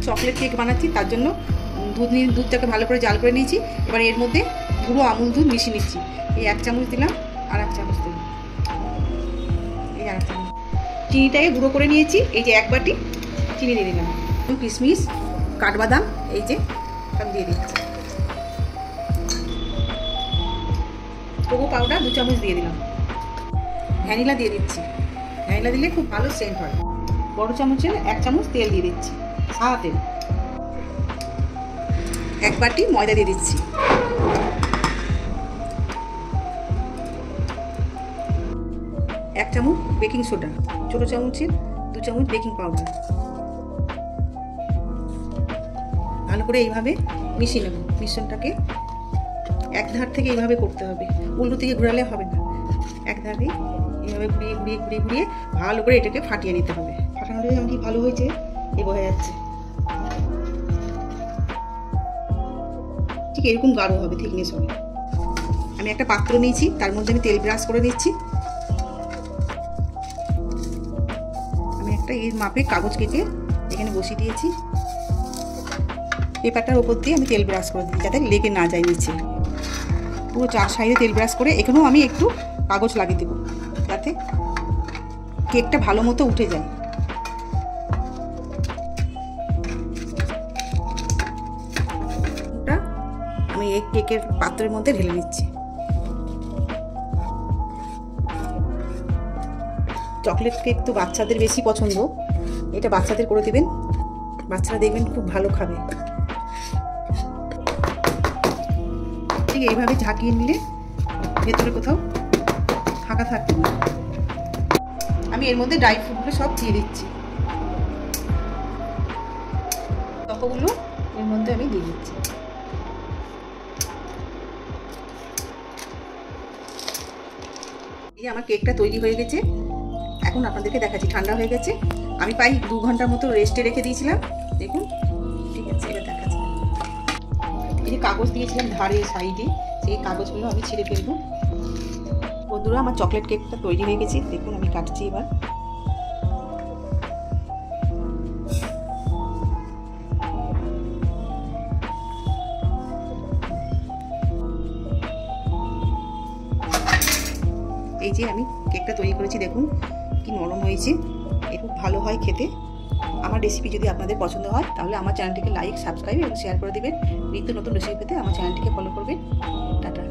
Chocolate cake বানাচ্ছি, তার জন্য দুধটাকে ভালো করে জাল করে নিয়েছি। এবার এর মধ্যে গুঁড়ো আমুল দুধ মিশিয়ে নিচ্ছি। এই 1 চামচ দিলাম, আর 1 চামচ দিলাম, এই আর 1 চামচ। চিনিটাকে গুঁড়ো করে নিয়েছি, এই যে 1 বাটি চিনি দিয়ে দিলাম। কিশমিশ, কাঠবাদাম এই যে সব দিয়ে দিচ্ছি। কোকো পাউডার 2 চামচ দিয়ে দিলাম। ভ্যানিলা দিয়ে দিচ্ছি, ভ্যানিলা দিলে খুব ভালো সেন্ট হয়। বড় চামচের 1 চামচ তেল দিয়ে দিচ্ছি, সাদা তেল। 1 বাটি ময়দা দিয়ে দিচ্ছি। এক চামচ বেকিং সোডা, ছোট চামচের 2 চামচ বেকিং পাউডার। ভালো করে এইভাবে মিশিয়ে নেব। মিশ্রণটাকে এক ধার থেকে এইভাবে করতে হবে, উল্টো থেকে ঘোরালে হবে না। এক ধারে এইভাবে ঘুরিয়ে ঘুরিয়ে ঘুরিয়ে ঘুরিয়ে ভালো করে এটাকে ফাটিয়ে নিতে হবে। ফাটানোটা যেমন কি ভালো হয়েছে এ বোঝা যাচ্ছে। ঠিক এরকম গাঢ় হবে, থিকনেস হবে। আমি একটা পাত্র নিয়েছি, তার মধ্যে আমি তেল ব্রাশ করে দিচ্ছি। আমি একটা এর মাপে কাগজ কেটে এখানে বসিয়ে দিয়েছি। পেপারটার উপর দিয়ে আমি তেল ব্রাশ করে দিই যাতে লেগে না যায় নিচে। পুরো 4 সাইডে তেল ব্রাশ করে এখানেও আমি একটু কাগজ লাগিয়ে দেবো যাতে কেকটা ভালো মতো উঠে যায়। আমি এই কেকের পাত্রের মধ্যে ঢেলে নিচ্ছি। চকলেট কেক তো বাচ্চাদের বেশি পছন্দ, এটা বাচ্চাদের করে দেবেন, বাচ্চারা দেখবেন খুব ভালো খাবে। ঠিক এইভাবে ঝাঁকিয়ে নিলে ভেতরে কোথাও ফাঁকা থাকবে না। আমি এর মধ্যে ড্রাই ফ্রুটগুলো সব দিয়ে দিচ্ছি। ততগুলো এর মধ্যে আমি দিয়ে দিচ্ছি। এই আমার কেকটা তৈরি হয়ে গেছে। এখন আপনাদেরকে দেখাচ্ছি, ঠান্ডা হয়ে গেছে। আমি প্রায় 2 ঘন্টার মতো রেস্টে রেখে দিয়েছিলাম। দেখুন ঠিক আছে, এবার দেখাচ্ছি। এই যে কাগজ দিয়েছিলাম ধারে সাইডে, সেই কাগজগুলো আমি ছিঁড়ে ফেলবো। বন্ধুরা, আমার চকলেট কেকটা তৈরি হয়ে গেছে। দেখুন আমি কাটছি এবার। এই যে আমি কেকটা তৈরি করেছি, দেখুন কি নরম হয়েছে। এ খুব ভালো হয় খেতে। আমার রেসিপি যদি আপনাদের পছন্দ হয় তাহলে আমার চ্যানেলটিকে লাইক, সাবস্ক্রাইব এবং শেয়ার করে দেবেন। নিত্য নতুন রেসিপি পেতে আমার চ্যানেলটিকে ফলো করবেন। টাটা।